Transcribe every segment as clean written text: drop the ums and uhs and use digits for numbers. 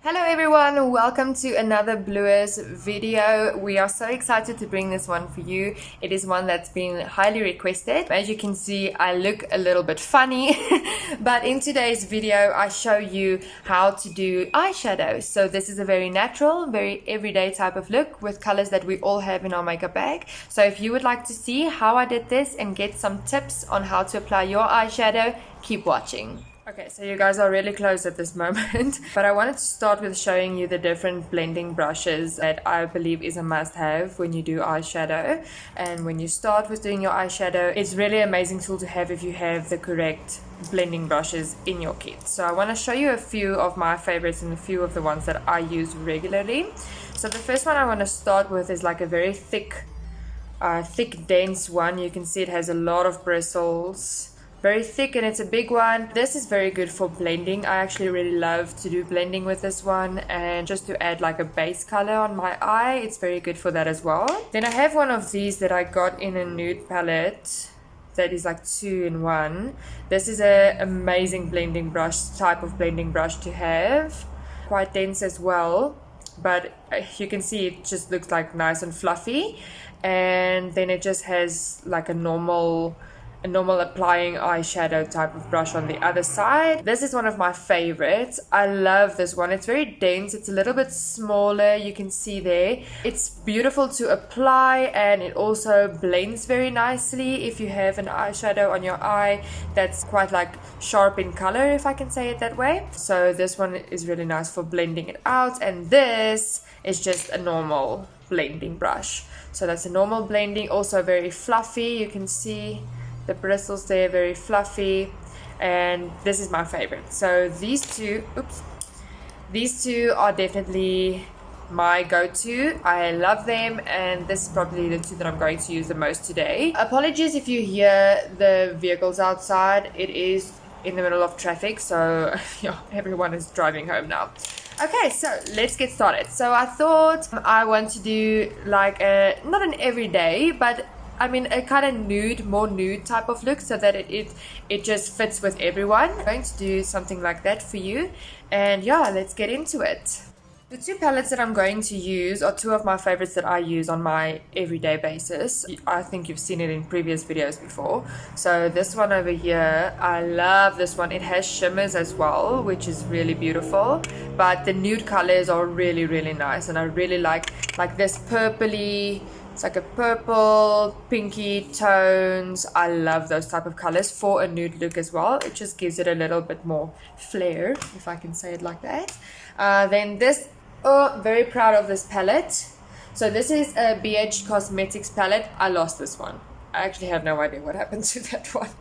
Hello everyone, welcome to another Bluers video. We are so excited to bring this one for you. It is one that's been highly requested. As you can see, I look a little bit funny, but in today's video I show you how to do eyeshadow. So this is a very natural, very everyday type of look with colors that we all have in our makeup bag. So if you would like to see how I did this and get some tips on how to apply your eyeshadow, keep watching. Okay, so you guys are really close at this moment, but I wanted to start with showing you the different blending brushes that I believe is a must-have when you do eyeshadow. And when you start with doing your eyeshadow, it's really an amazing tool to have if you have the correct blending brushes in your kit. So I want to show you a few of my favorites and a few of the ones that I use regularly. So the first one I want to start with is like a very thick, dense one. You can see it has a lot of bristles. Very thick, and it's a big one. This is very good for blending. I actually really love to do blending with this one, and just to add like a base color on my eye, it's very good for that as well. Then I have one of these that I got in a nude palette that is like 2-in-1. This is an amazing blending brush, type of blending brush to have. Quite dense as well, but you can see it just looks like nice and fluffy, and then it just has like a normal applying eyeshadow type of brush on the other side. This is one of my favorites. I love this one. It's very dense. It's a little bit smaller. You can see there. It's beautiful to apply, and it also blends very nicely if you have an eyeshadow on your eye that's quite like sharp in color, if I can say it that way. So this one is really nice for blending it out, and this is just a normal blending brush. So that's a normal blending, also very fluffy. You can see the bristles there, very fluffy, and this is my favorite. So these two are definitely my go-to. I love them, and this is probably the two that I'm going to use the most today. Apologies if you hear the vehicles outside. It is in the middle of traffic, so yeah, everyone is driving home now. Okay, so let's get started. So I thought I want to do like not an everyday, but I mean a kind of nude, more nude type of look, so that it just fits with everyone. I'm going to do something like that for you, and yeah, let's get into it. The two palettes that I'm going to use are two of my favorites that I use on my everyday basis. I think you've seen it in previous videos before. So this one over here, I love this one. It has shimmers as well, which is really beautiful, but the nude colors are really, really nice, and I really like this purpley. It's like a purple, pinky tones. I love those type of colors for a nude look as well. It just gives it a little bit more flair, if I can say it like that. Then this, very proud of this palette. So this is a BH Cosmetics palette. I lost this one. I actually have no idea what happened to that one.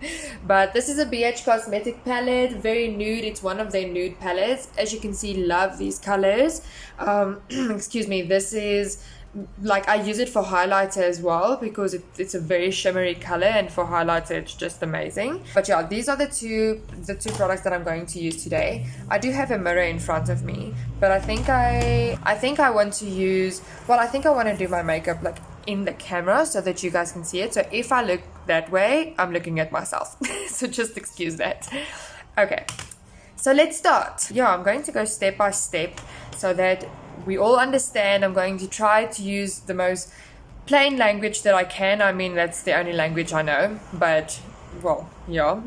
But this is a BH Cosmetic palette, very nude. It's one of their nude palettes. As you can see, love these colors. Excuse me, this is like, I use it for highlighter as well because it's a very shimmery color, and for highlighter it's just amazing. But yeah, these are the two products that I'm going to use today. I do have a mirror in front of me, but I think I want to use, well, I think I want to do my makeup like in the camera so that you guys can see it. So if I look that way, I'm looking at myself. So just excuse that. Okay, so let's start. Yeah, I'm going to go step by step so that we all understand. I'm going to try to use the most plain language that I can. I mean, that's the only language I know, but well, yeah.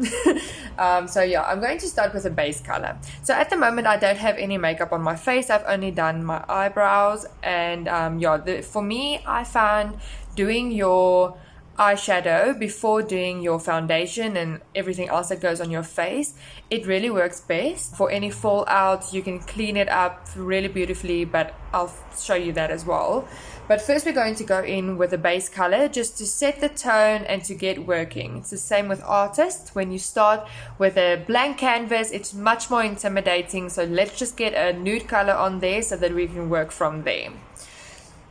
So yeah, I'm going to start with a base color. So at the moment, I don't have any makeup on my face. I've only done my eyebrows, and yeah, for me, I found doing your eyeshadow before doing your foundation and everything else that goes on your face, it really works best. For any fallout, you can clean it up really beautifully, but I'll show you that as well. But first we're going to go in with a base color just to set the tone and to get working. It's the same with artists. When you start with a blank canvas, it's much more intimidating, so let's just get a nude color on there so that we can work from there.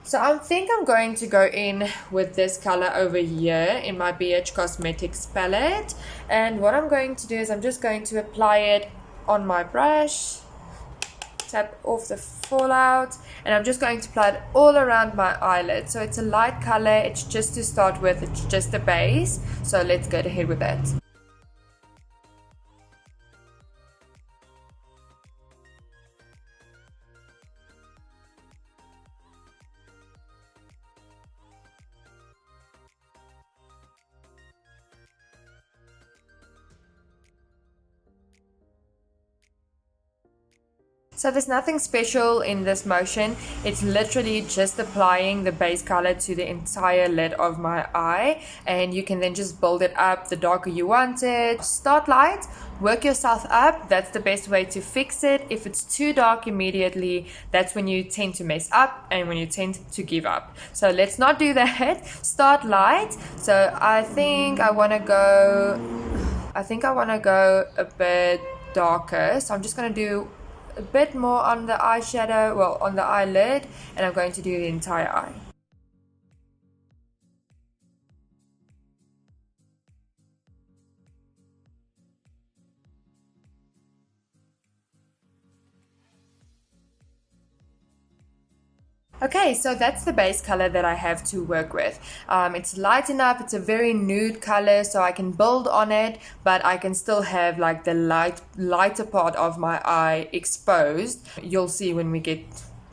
So I think I'm going to go in with this color over here in my BH Cosmetics palette. And what I'm going to do is I'm just going to apply it on my brush, tap off the fallout, and I'm just going to apply it all around my eyelid. So it's a light color, it's just to start with, it's just a base. So let's go ahead with that. So there's nothing special in this motion. It's literally just applying the base color to the entire lid of my eye, and you can then just build it up the darker you want it. Start light, work yourself up. That's the best way to fix it. If it's too dark immediately, that's when you tend to mess up and when you tend to give up. So let's not do that. Start light. So I think I want to go a bit darker. So I'm just going to do a bit more on the eyeshadow, well, on the eyelid, and I'm going to do the entire eye. Okay, so that's the base color that I have to work with. It's light enough, it's a very nude color, so I can build on it, but I can still have like the lighter part of my eye exposed. You'll see when we get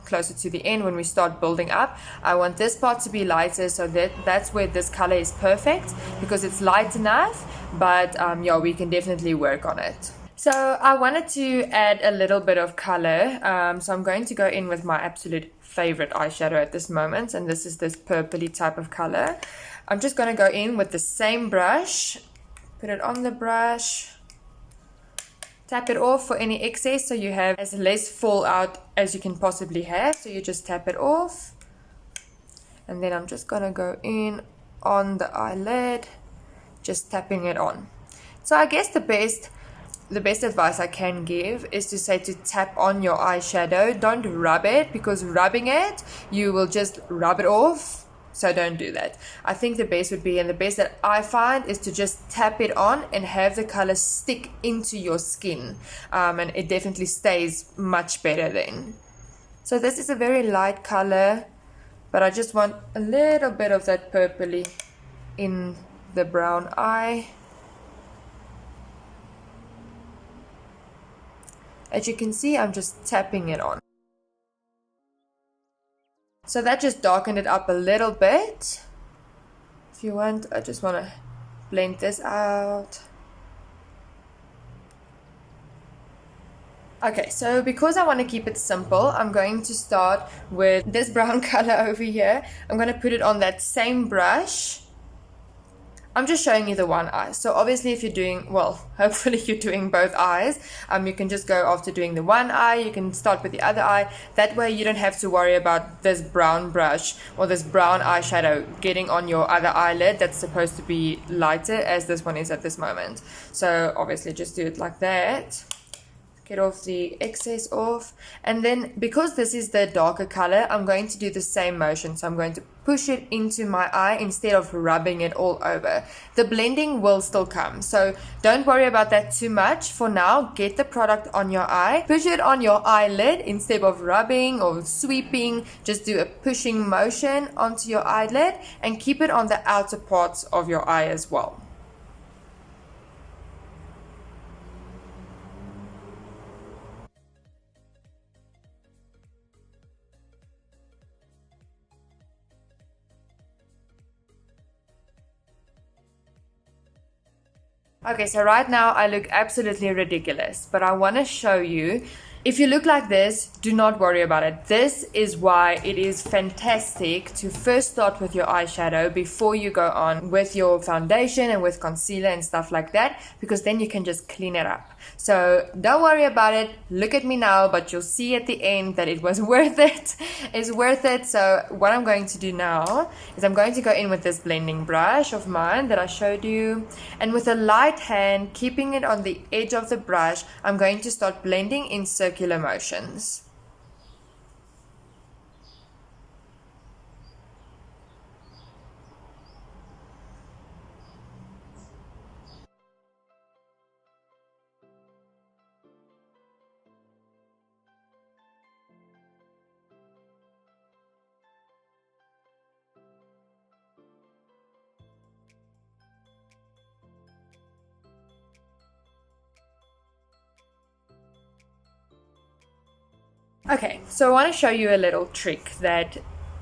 closer to the end, when we start building up. I want this part to be lighter, so that's where this color is perfect, because it's light enough, but yeah, we can definitely work on it. So I wanted to add a little bit of color, so I'm going to go in with my absolute favorite eyeshadow at this moment, and this is this purpley type of color. I'm just going to go in with the same brush, put it on the brush, tap it off for any excess, so you have as less fallout as you can possibly have. So you just tap it off, and then I'm just going to go in on the eyelid, just tapping it on. So I guess the best advice I can give is to say to tap on your eyeshadow. Don't rub it, because rubbing it, you will just rub it off. So don't do that. I think the best would be, and the best that I find, is to just tap it on and have the color stick into your skin. And it definitely stays much better then. So this is a very light color, but I just want a little bit of that purpley in the brown eye. As you can see, I'm just tapping it on. So that just darkened it up a little bit. If you want, I just want to blend this out. Okay, so because I want to keep it simple, I'm going to start with this brown color over here. I'm going to put it on that same brush. I'm just showing you the one eye. So obviously if you're doing, well, hopefully you're doing both eyes, you can just go after doing the one eye, you can start with the other eye. That way you don't have to worry about this brown brush or this brown eyeshadow getting on your other eyelid that's supposed to be lighter, as this one is at this moment. So obviously just do it like that. Get off the excess off, and then because this is the darker color, I'm going to do the same motion. So I'm going to push it into my eye instead of rubbing it all over. The blending will still come, so don't worry about that too much. For now, get the product on your eye, push it on your eyelid instead of rubbing or sweeping. Just do a pushing motion onto your eyelid and keep it on the outer parts of your eye as well. Okay, so right now I look absolutely ridiculous, but I want to show you. If you look like this, do not worry about it. This is why it is fantastic to first start with your eyeshadow before you go on with your foundation and with concealer and stuff like that, because then you can just clean it up. So don't worry about it. Look at me now, but you'll see at the end that it was worth it. It's worth it. So what I'm going to do now is I'm going to go in with this blending brush of mine that I showed you, and with a light hand, keeping it on the edge of the brush, I'm going to start blending in circular motions. Okay, so I want to show you a little trick that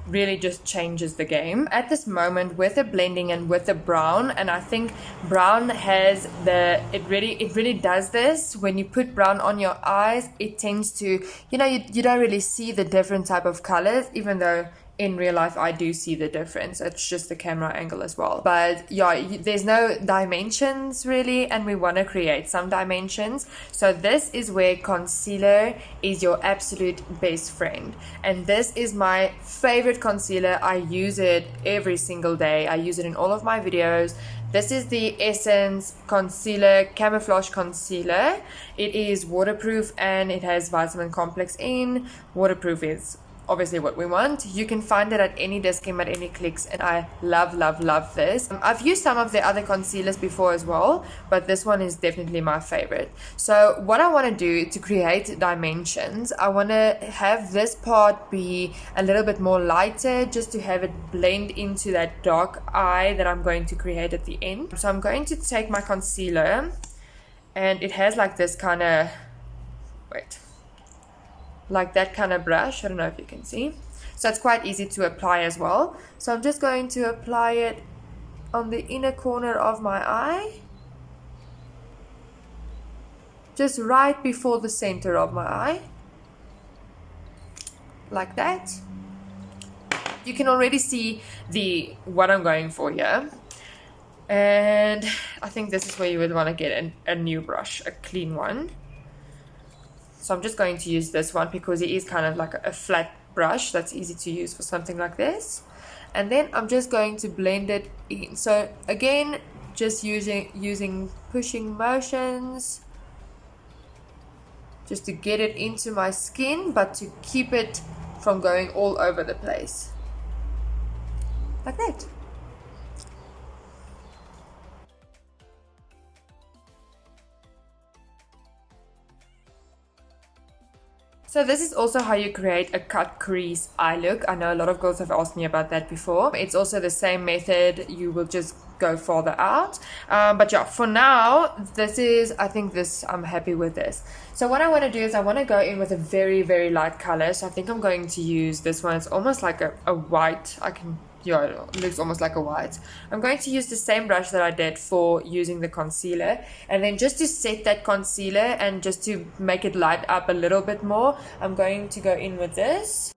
really just changes the game. At this moment with the blending and with the brown, and I think brown has it really does this. When you put brown on your eyes, it tends to, you don't really see the different type of colors, even though in real life I do see the difference. It's just the camera angle as well. But yeah, there's no dimensions really, and we want to create some dimensions. So this is where concealer is your absolute best friend, and this is my favorite concealer. I use it every single day. I use it in all of my videos. This is the Essence Concealer Camouflage Concealer. It is waterproof and it has vitamin complex in. Waterproof is obviously what we want. You can find it at any Dis-Chem, at any Clicks, and I love this. I've used some of the other concealers before as well, but this one is definitely my favorite. So what I want to do to create dimensions, I want to have this part be a little bit more lighter, just to have it blend into that dark eye that I'm going to create at the end. So I'm going to take my concealer, and it has like this kind of, like that kind of brush. I don't know if you can see. So it's quite easy to apply as well. So I'm just going to apply it on the inner corner of my eye, just right before the center of my eye, like that. You can already see what I'm going for here. And I think this is where you would want to get a new brush, a clean one. So I'm just going to use this one because it is kind of like a flat brush that's easy to use for something like this. And then I'm just going to blend it in. So again, just using pushing motions just to get it into my skin, but to keep it from going all over the place. Like that. So this is also how you create a cut crease eye look. I know a lot of girls have asked me about that before. It's also the same method. You will just go farther out. But yeah, for now, I'm happy with this. So what I want to do is I want to go in with a very, very light color. So I think I'm going to use this one. It's almost like a white. It looks almost like a white. I'm going to use the same brush that I did for using the concealer, and then just to set that concealer and just to make it light up a little bit more, I'm going to go in with this.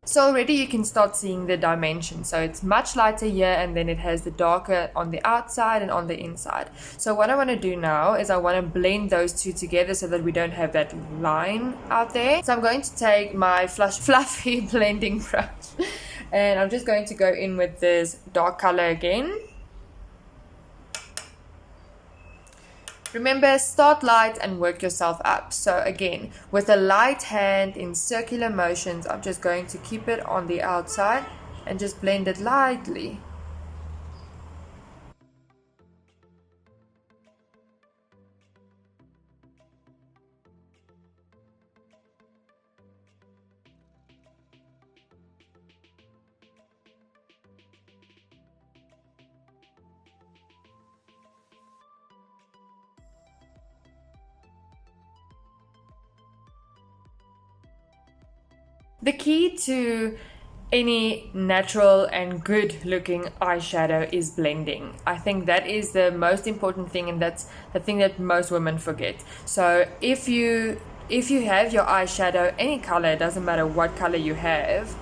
So already you can start seeing the dimension. So it's much lighter here, and then it has the darker on the outside and on the inside. So what I want to do now is I want to blend those two together so that we don't have that line out there. So I'm going to take my fluffy blending brush, and I'm just going to go in with this dark color again. Remember, start light and work yourself up. So again, with a light hand in circular motions, I'm just going to keep it on the outside and just blend it lightly. The key to any natural and good looking eyeshadow is blending. I think that is the most important thing, and that's the thing that most women forget. So if you have your eyeshadow, any color, it doesn't matter what color you have,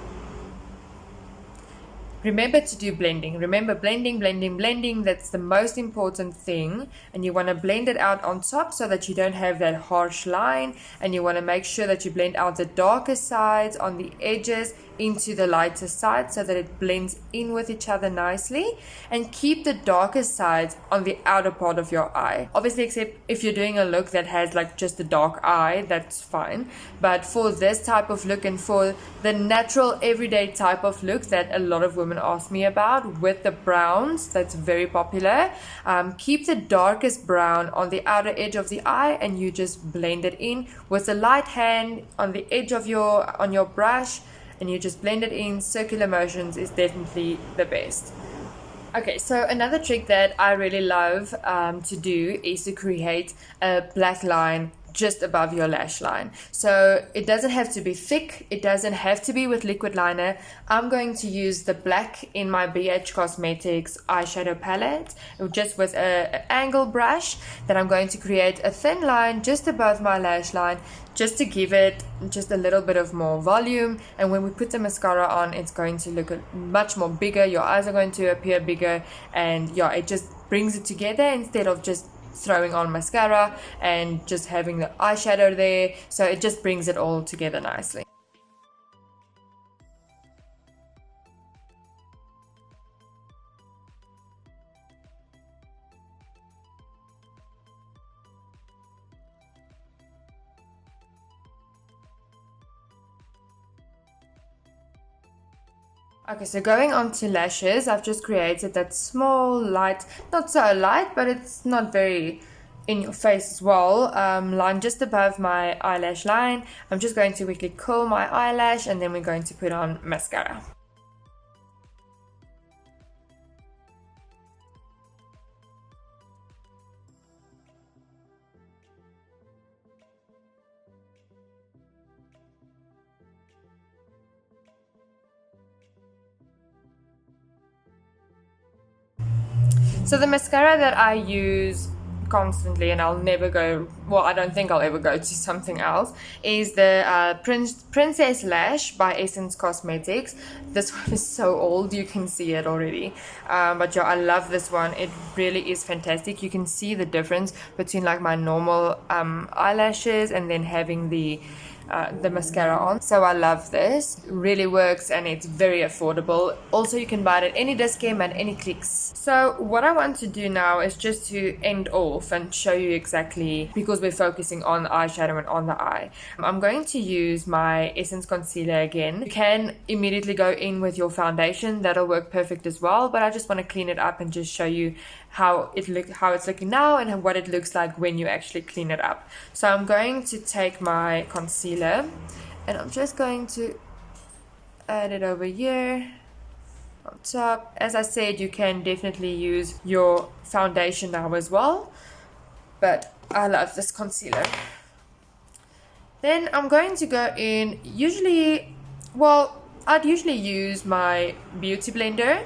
remember to do blending. Remember, blending, that's the most important thing. And you want to blend it out on top so that you don't have that harsh line. And you want to make sure that you blend out the darker sides on the edges into the lighter side so that it blends in with each other nicely. And keep the darker sides on the outer part of your eye. Obviously, except if you're doing a look that has like just a dark eye, that's fine. But for this type of look and for the natural everyday type of look that a lot of women ask me about with the browns, that's very popular, keep the darkest brown on the outer edge of the eye, and you just blend it in with a light hand on the edge of your brush, and you just blend it in. Circular motions is definitely the best. Okay, so another trick that I really love to do is to create a black line just above your lash line. So it doesn't have to be thick, it doesn't have to be with liquid liner. I'm going to use the black in my BH Cosmetics eyeshadow palette, just with an angle brush, that I'm going to create a thin line just above my lash line, just to give it just a little bit of more volume. And when we put the mascara on, it's going to look much more bigger, your eyes are going to appear bigger, and yeah, it just brings it together instead of just throwing on mascara and just having the eyeshadow there. So it just brings it all together nicely. Okay, so going on to lashes, I've just created that small light, not so light, but it's not very in your face as well, line just above my eyelash line. I'm just going to quickly curl my eyelash, and then we're going to put on mascara. So the mascara that I use constantly, and I'll never go, well, I don't think I'll ever go to something else, is the Princess Lash by Essence Cosmetics. This one is so old, you can see it already, but yeah, I love this one. It really is fantastic. You can see the difference between like my normal eyelashes and then having the mascara on. So I love this. It really works, and it's very affordable. Also, you can buy it at any discount and any Clicks. So what I want to do now is just to end off and show you exactly, because we're focusing on the eyeshadow and on the eye. I'm going to use my Essence concealer again. You can immediately go in with your foundation, that'll work perfect as well, but I just want to clean it up and just show you how it's looking now and what it looks like when you actually clean it up. So I'm going to take my concealer and I'm just going to add it over here on top. As I said, you can definitely use your foundation now as well, but I love this concealer. Then I'm going to go in, I'd usually use my beauty blender,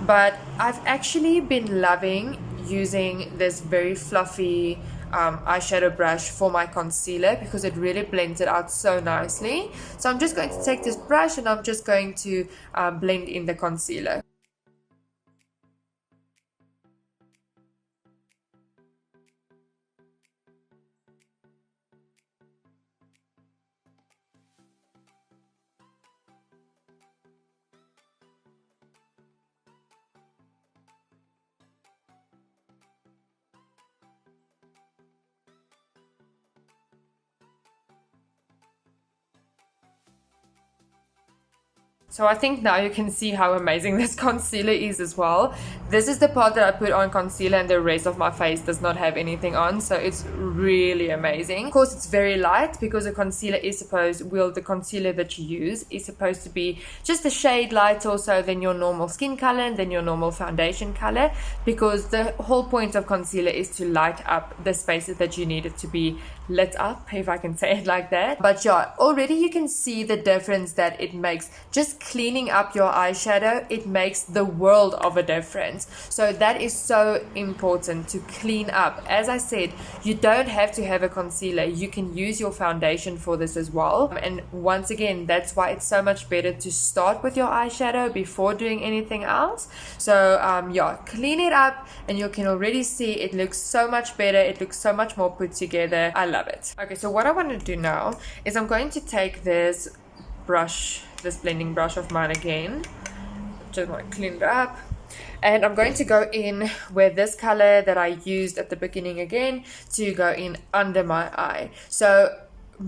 but I've actually been loving using this very fluffy eyeshadow brush for my concealer, because it really blends it out so nicely. So I'm just going to take this brush and I'm just going to blend in the concealer. So I think now you can see how amazing this concealer is as well. This is the part that I put on concealer, and the rest of my face does not have anything on, so it's really amazing. Of course, it's very light because the concealer the concealer that you use is supposed to be just a shade lighter also than your normal skin color and than your normal foundation color, because the whole point of concealer is to light up the spaces that you need it to be lit up, if I can say it like that. But yeah, already you can see the difference that it makes. Just cleaning up your eyeshadow, it makes the world of a difference. So that is so important, to clean up. As I said, you don't have to have a concealer, you can use your foundation for this as well. And once again, that's why it's so much better to start with your eyeshadow before doing anything else. So yeah, clean it up and you can already see it looks so much better, it looks so much more put together. I love it. Okay, so what I want to do now is I'm going to take this blending brush of mine again, just want to clean it up, and I'm going to go in with this color that I used at the beginning again to go in under my eye. So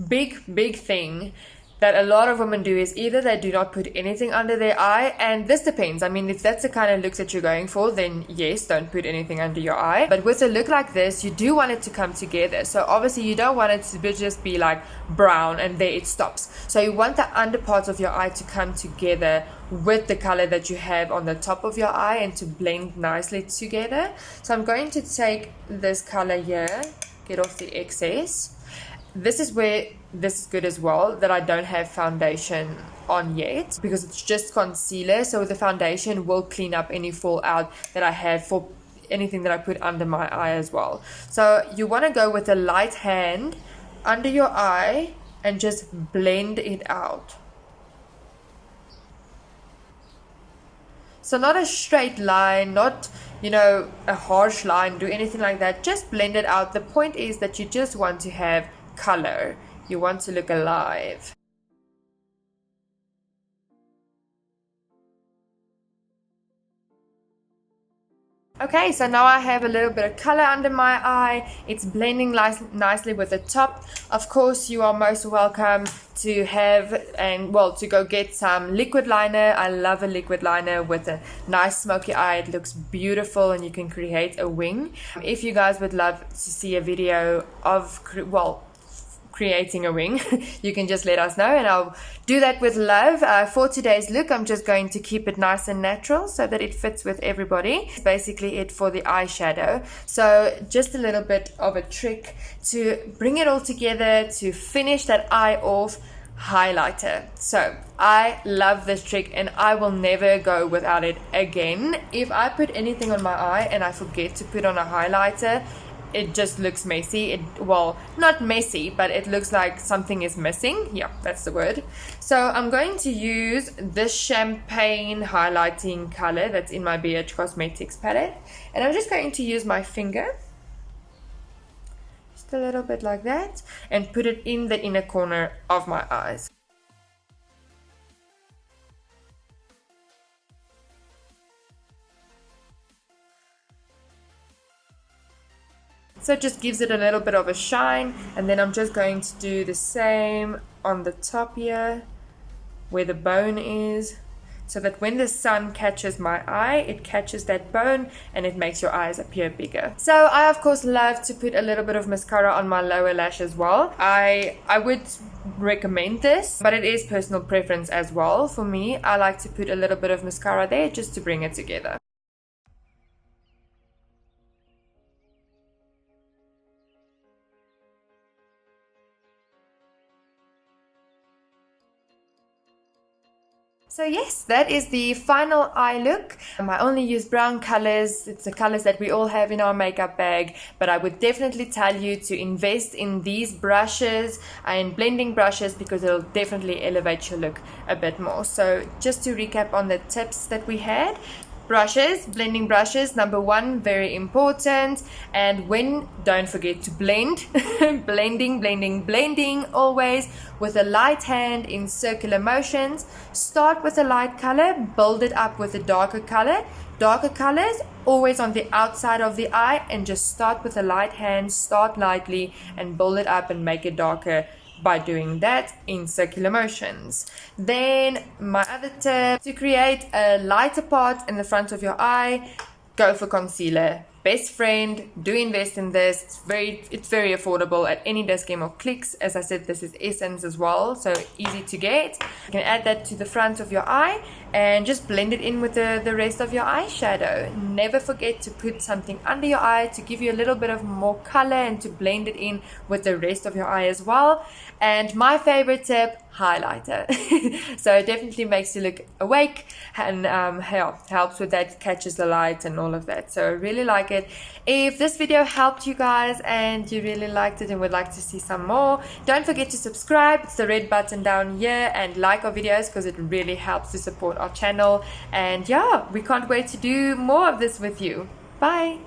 big thing, that a lot of women do is either they do not put anything under their eye, and this depends. I mean, if that's the kind of looks that you're going for, then yes, don't put anything under your eye. But with a look like this, you do want it to come together. So obviously you don't want it to just be like brown and there it stops. So you want the under parts of your eye to come together with the color that you have on the top of your eye and to blend nicely together. So I'm going to take this color here, get off the excess. This is where this is good as well, that I don't have foundation on yet because it's just concealer, so the foundation will clean up any fallout that I have for anything that I put under my eye as well. So you want to go with a light hand under your eye and just blend it out. So not a straight line, not, you know, a harsh line, do anything like that. Just blend it out. The point is that you just want to have color. You want to look alive. Okay, so now I have a little bit of color under my eye. It's blending nicely with the top. Of course, you are most welcome to have to go get some liquid liner. I love a liquid liner with a nice smoky eye. It looks beautiful and you can create a wing. If you guys would love to see a video of creating a wing, you can just let us know and I'll do that with love. For today's look, I'm just going to keep it nice and natural so that it fits with everybody. It's basically it for the eyeshadow. So just a little bit of a trick to bring it all together to finish that eye off. Highlighter. So I love this trick and I will never go without it again. If I put anything on my eye and I forget to put on a highlighter, it just looks messy. Well, not messy, but it looks like something is missing. Yeah, that's the word. So I'm going to use this champagne highlighting color that's in my BH Cosmetics palette, and I'm just going to use my finger, just a little bit like that, and put it in the inner corner of my eyes. So it just gives it a little bit of a shine, and then I'm just going to do the same on the top here where the bone is, so that when the sun catches my eye, it catches that bone and it makes your eyes appear bigger. So I of course love to put a little bit of mascara on my lower lash as well. I would recommend this, but it is personal preference as well. For me, I like to put a little bit of mascara there just to bring it together. So yes, that is the final eye look. I only use brown colors. It's the colors that we all have in our makeup bag, but I would definitely tell you to invest in these brushes and blending brushes because it'll definitely elevate your look a bit more. So just to recap on the tips that we had. Brushes, blending brushes, number one, very important. And don't forget to blend. blending always with a light hand in circular motions. Start with a light color, build it up with a darker color. Darker colors always on the outside of the eye, and just start with a light hand, start lightly and build it up and make it darker by doing that in circular motions. Then my other tip, to create a lighter part in the front of your eye, go for concealer. Best friend, do invest in this. It's very affordable at any Dis-Chem or Clicks. As I said, this is Essence as well, so easy to get. You can add that to the front of your eye and just blend it in with the rest of your eyeshadow. Never forget to put something under your eye to give you a little bit of more color and to blend it in with the rest of your eye as well. And my favorite tip, highlighter. So it definitely makes you look awake and helps with that, catches the light and all of that. So I really like it. If this video helped you guys and you really liked it and would like to see some more, don't forget to subscribe. It's the red button down here, and like our videos because it really helps to support our channel. And yeah, we can't wait to do more of this with you. Bye.